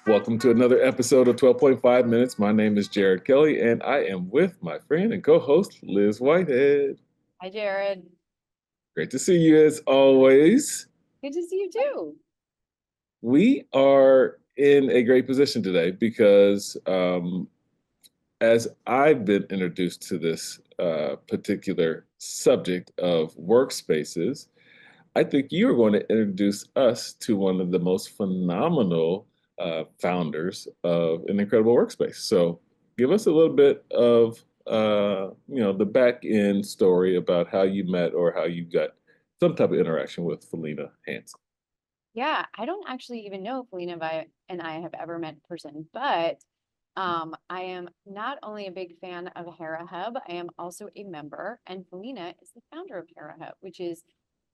Welcome to another episode of 12.5 Minutes. My name is Jared Kelly, and I am with my friend and co-host, Liz Whitehead. Hi, Jared. Great to see you as always. Good to see you too. We are in a great position today because as I've been introduced to this particular subject of workspaces, I think you are going to introduce us to one of the most phenomenal founders of an incredible workspace. So, give us a little bit of the back end story about how you met or how you got some type of interaction with Felena Hanson. Yeah, I don't actually even know if and I have ever met in person, but I am not only a big fan of Hera Hub, I am also a member, and Felena is the founder of Hera Hub, which is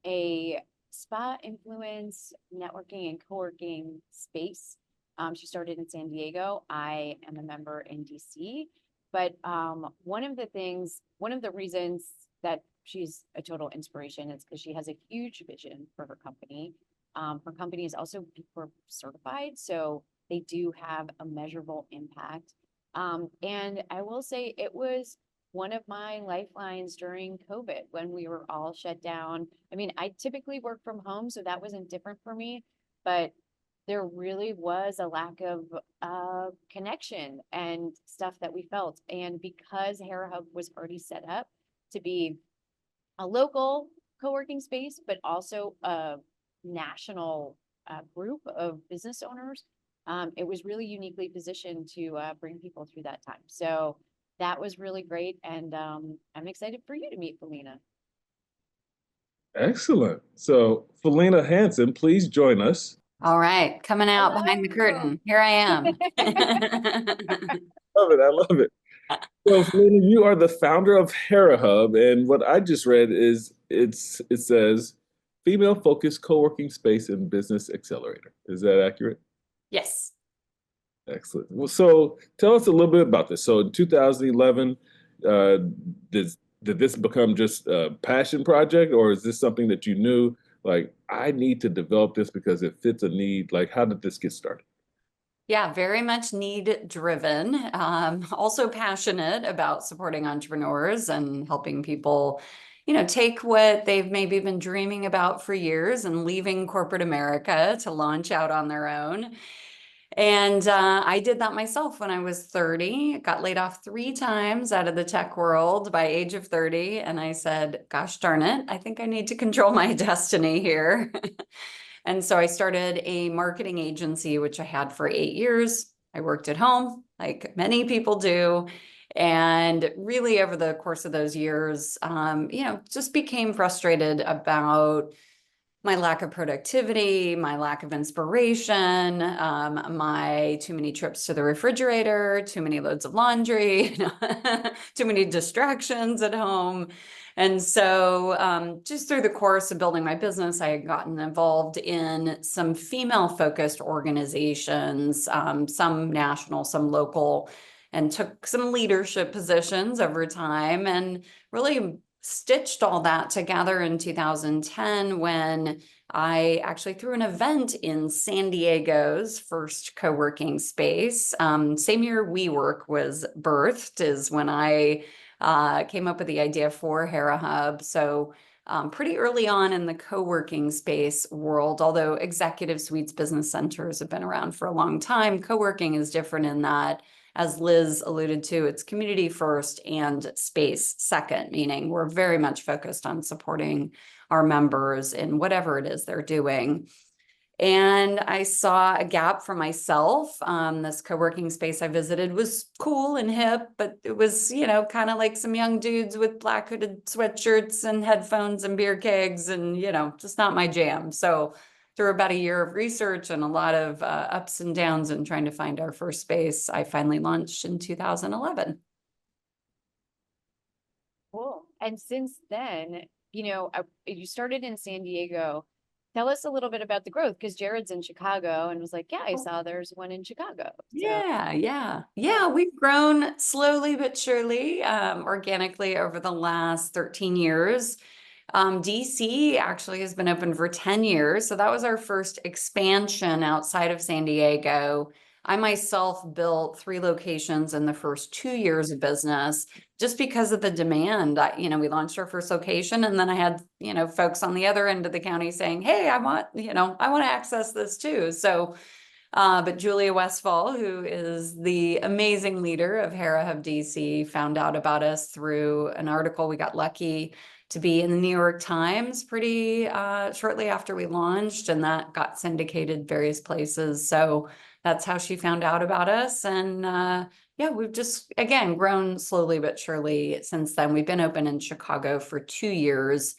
a spa influence networking and co-working space. She started in San Diego. I am a member in DC. But one of the reasons that she's a total inspiration is because she has a huge vision for her company. Her company is also B Corp certified, so they do have a measurable impact. And I will say it was one of my lifelines during COVID when we were all shut down. I mean, I typically work from home, so that wasn't different for me, but there really was a lack of connection and stuff that we felt. And because Hera Hub was already set up to be a local co-working space, but also a national group of business owners, it was really uniquely positioned to bring people through that time. So that was really great. And I'm excited for you to meet Felena. Excellent. So, Felena Hanson, please join us. All right, coming out behind the Hello. curtain. Here I am. Love it. I love it. So, Felena, you are the founder of Hera Hub, and what I just read is it says female focused co-working space and business accelerator. Is that accurate? Yes. Excellent. Well, so tell us a little bit about this. So in 2011, uh, did this become just a passion project, or is this something that you knew, like, I need to develop this because it fits a need? Like, how did this get started? Yeah, very much need driven. Also passionate about supporting entrepreneurs and helping people, take what they've maybe been dreaming about for years and leaving corporate America to launch out on their own. And I did that myself when I was 30. Got laid off 3 times out of the tech world by age of 30. And I said, gosh darn it, I think I need to control my destiny here. And so I started a marketing agency, which I had for 8 years. I worked at home, like many people do. And really over the course of those years, just became frustrated about my lack of productivity, my lack of inspiration, my too many trips to the refrigerator, too many loads of laundry, too many distractions at home. And so just through the course of building my business, I had gotten involved in some female-focused organizations, some national, some local, and took some leadership positions over time and really stitched all that together in 2010 when I actually threw an event in San Diego's first co-working space. Same year WeWork was birthed is when I came up with the idea for Hera Hub. So pretty early on in the co-working space world, although executive suites business centers have been around for a long time, co-working is different in that, as Liz alluded to, it's community first and space second, meaning we're very much focused on supporting our members in whatever it is they're doing. And I saw a gap for myself. This co-working space I visited was cool and hip, but it was, kind of like some young dudes with black hooded sweatshirts and headphones and beer kegs and, just not my jam. So through about a year of research and a lot of ups and downs and trying to find our first space, I finally launched in 2011. Cool. And since then, you started in San Diego. Tell us a little bit about the growth because Jared's in Chicago and was like, yeah, I saw there's one in Chicago. Yeah. We've grown slowly but surely, organically over the last 13 years. DC actually has been open for 10 years. So that was our first expansion outside of San Diego. I myself built 3 locations in the first 2 years of business just because of the demand. We launched our first location, and then I had, folks on the other end of the county saying, hey, I want to access this too. So, but Julia Westfall, who is the amazing leader of Hera Hub DC, found out about us through an article. We got lucky to be in the New York Times pretty shortly after we launched, and that got syndicated various places. So that's how she found out about us. And yeah, we've just, again, grown slowly but surely since then. We've been open in Chicago for 2 years.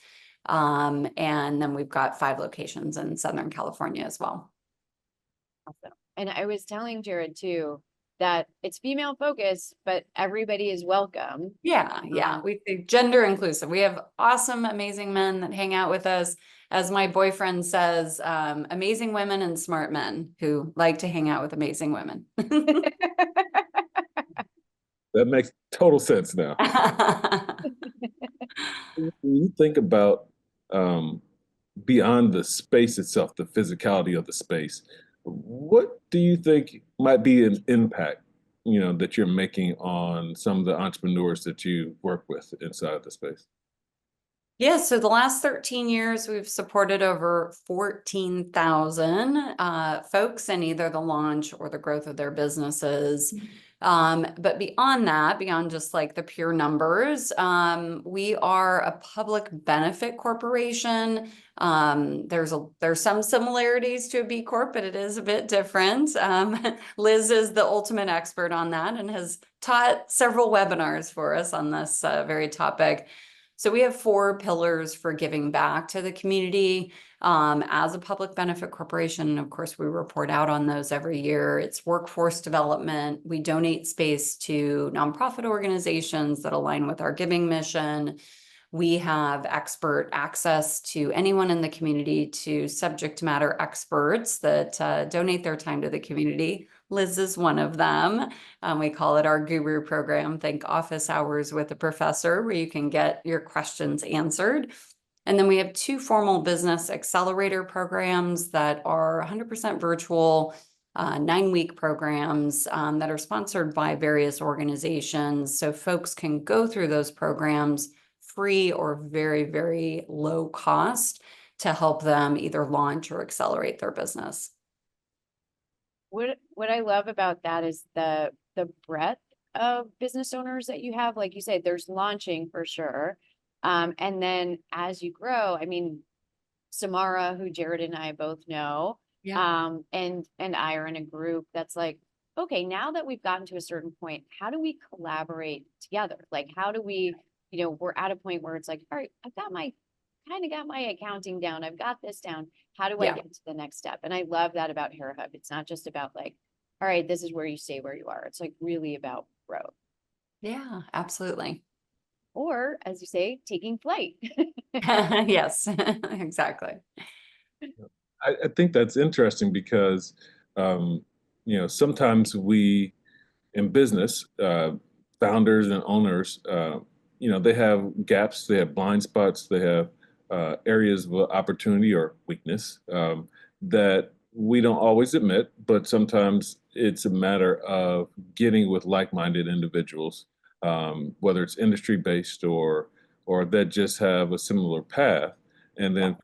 And then we've got 5 locations in Southern California as well. Awesome. And I was telling Jared too, that it's female focused, but everybody is welcome. Yeah. We gender inclusive. We have awesome, amazing men that hang out with us. As my boyfriend says, amazing women and smart men who like to hang out with amazing women. That makes total sense now. When you think about beyond the space itself, the physicality of the space, what do you think might be an impact, that you're making on some of the entrepreneurs that you work with inside the space? Yeah, so the last 13 years, we've supported over 14,000 folks in either the launch or the growth of their businesses. But beyond that, beyond just like the pure numbers, we are a public benefit corporation. There's some similarities to a B Corp, but it is a bit different. Liz is the ultimate expert on that and has taught several webinars for us on this very topic. So we have 4 pillars for giving back to the community as a public benefit corporation. And of course, we report out on those every year. It's workforce development. We donate space to nonprofit organizations that align with our giving mission. We have expert access to anyone in the community, to subject matter experts that donate their time to the community. Liz is one of them. We call it our guru program. Think office hours with a professor, where you can get your questions answered. And then we have 2 formal business accelerator programs that are 100% virtual, 9-week programs that are sponsored by various organizations. So folks can go through those programs free or very, very low cost to help them either launch or accelerate their business. What I love about that is the breadth of business owners that you have. Like you said, there's launching for sure. And then as you grow, I mean, Samara, who Jared and I both know, and I are in a group that's like, okay, now that we've gotten to a certain point, how do we collaborate together? Like, how do we, we're at a point where it's like, all right, I've got my accounting down. I've got this down. How do I get to the next step? And I love that about Hera Hub. It's not just about like, all right, this is where you stay where you are. It's like really about growth. Yeah, absolutely. Or, as you say, taking flight. Yes, exactly. I think that's interesting because, sometimes we, in business, founders and owners, they have gaps, they have blind spots, they have areas of opportunity or weakness that we don't always admit, but sometimes it's a matter of getting with like-minded individuals, whether it's industry-based or that just have a similar path, and then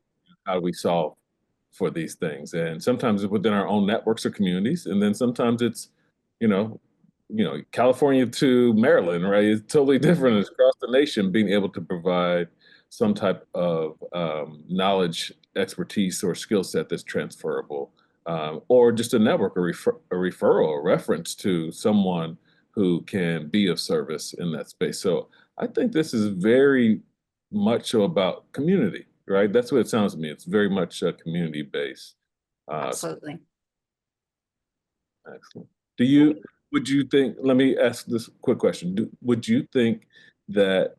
how do we solve for these things? And sometimes it's within our own networks or communities, and then sometimes it's, California to Maryland, right? It's totally different. It's across the nation, being able to provide some type of knowledge, expertise, or skill set that's transferable, or just a network, a referral, a reference to someone who can be of service in that space. So I think this is very much so about community, right? That's what it sounds to me. It's very much community-based. Absolutely. Excellent. Would you think, let me ask this quick question. Would you think that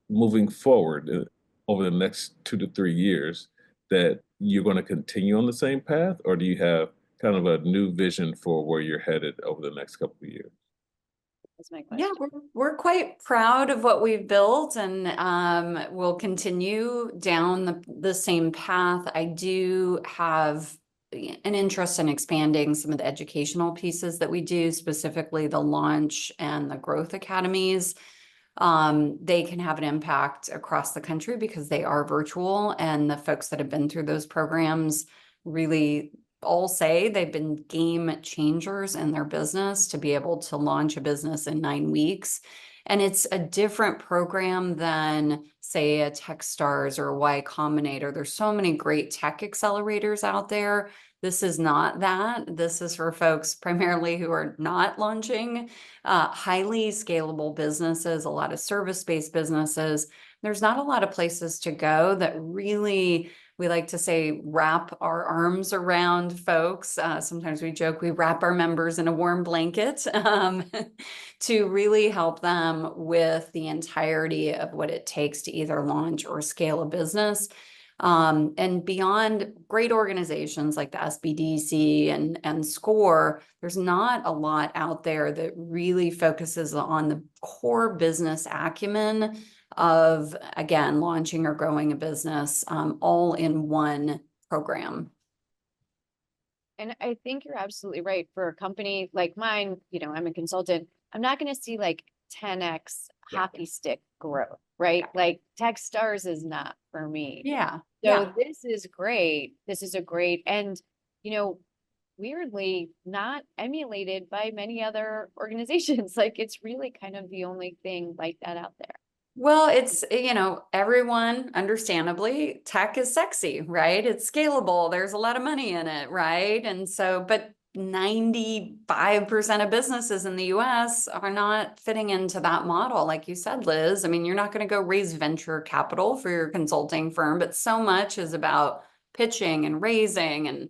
moving forward over the next 2 to 3 years, that you're going to continue on the same path, or do you have kind of a new vision for where you're headed over the next couple of years? That's my question. Yeah, we're quite proud of what we've built, and we'll continue down the same path. I do have an interest in expanding some of the educational pieces that we do, specifically the launch and the growth academies. They can have an impact across the country because they are virtual, and the folks that have been through those programs really all say they've been game changers in their business to be able to launch a business in 9 weeks. And it's a different program than, say, a Techstars or a Y Combinator. There's so many great tech accelerators out there. This is not that. This is for folks primarily who are not launching highly scalable businesses, a lot of service-based businesses. There's not a lot of places to go that really, we like to say, wrap our arms around folks. Sometimes we joke we wrap our members in a warm blanket to really help them with the entirety of what it takes to either launch or scale a business. And beyond great organizations like the SBDC and SCORE, there's not a lot out there that really focuses on the core business acumen of, again, launching or growing a business, all in one program. And I think you're absolutely right. For a company like mine, I'm a consultant. I'm not going to see like 10x hockey stick growth, right? Like Techstars is not for me. Yeah. So this is great. This is a great, and weirdly not emulated by many other organizations. Like it's really kind of the only thing like that out there. Well, it's, everyone, understandably, tech is sexy, right? It's scalable. There's a lot of money in it, right? And so, but 95% of businesses in the US are not fitting into that model. Like you said, Liz, I mean, you're not going to go raise venture capital for your consulting firm, but so much is about pitching and raising, and,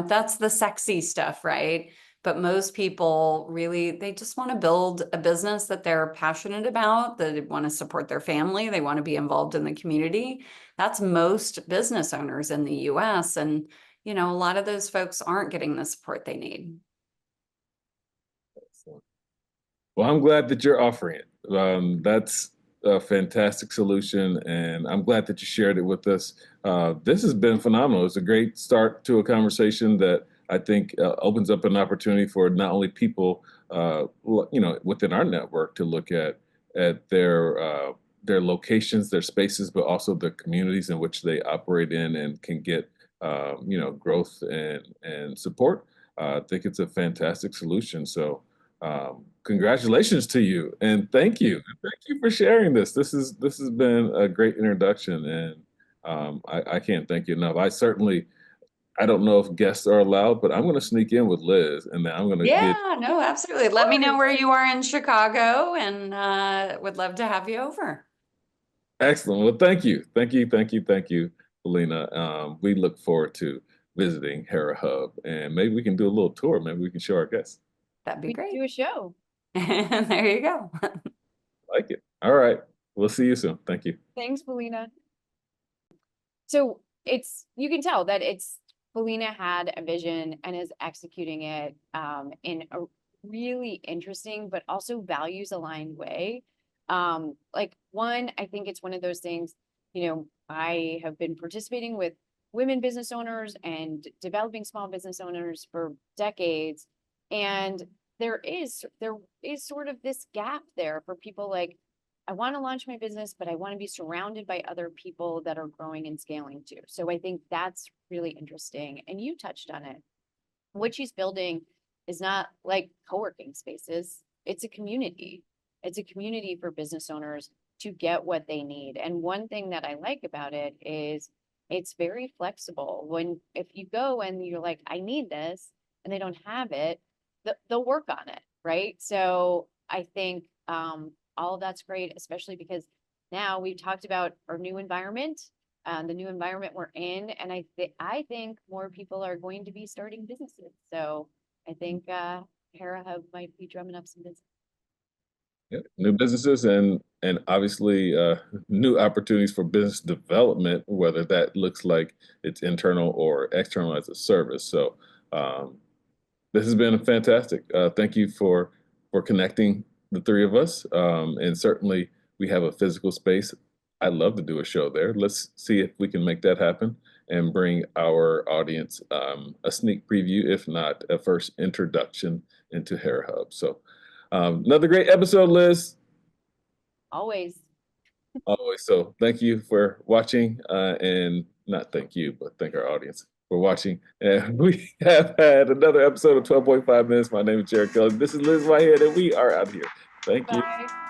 that's the sexy stuff, right? But most people really, they just want to build a business that they're passionate about, that they want to support their family, they want to be involved in the community. That's most business owners in the US. And, a lot of those folks aren't getting the support they need. Well, I'm glad that you're offering it. That's a fantastic solution, and I'm glad that you shared it with us. This has been phenomenal. It's a great start to a conversation that I think opens up an opportunity for not only people, within our network to look at their locations, their spaces, but also the communities in which they operate in and can get, growth and support. I think it's a fantastic solution. So congratulations to you, and thank you. Thank you for sharing this. This has been a great introduction, and I can't thank you enough. I don't know if guests are allowed, but I'm going to sneak in with Liz, and then I'm going to No, absolutely. Let me know where you are in Chicago, and would love to have you over. Excellent. Well, thank you. Felena. We look forward to visiting Hera Hub, and maybe we can do a little tour. Maybe we can show our guests. That'd be We great. do a show. There you go. Like it. All right. We'll see you soon. Thank you. Thanks, Felena. So you can tell that Felena had a vision and is executing it in a really interesting, but also values aligned way. I think it's one of those things, I have been participating with women business owners and developing small business owners for decades. And there is sort of this gap there for people like, I want to launch my business, but I want to be surrounded by other people that are growing and scaling too. So I think that's really interesting. And you touched on it. What she's building is not like co-working spaces. It's a community. It's a community for business owners to get what they need. And one thing that I like about it is it's very flexible. If you go and you're like, I need this, and they don't have it, they'll work on it, right? So I think all of that's great, especially because now we've talked about our new environment, the new environment we're in, and I think more people are going to be starting businesses. So I think Hera Hub might be drumming up some business. Yeah, new businesses and obviously new opportunities for business development, whether that looks like it's internal or external as a service. So this has been fantastic. Thank you for connecting the three of us, and certainly we have a physical space. I'd love to do a show there. Let's see if we can make that happen. and bring our audience a sneak preview, if not a first introduction into Hera Hub. So another great episode, Liz. Always. Always. So thank you for watching, and not thank you, but thank our audience for watching. And we have had another episode of 12.5 Minutes. My name is Jared Kelly. This is Liz Whitehead, and we are out here. Thank you. Bye.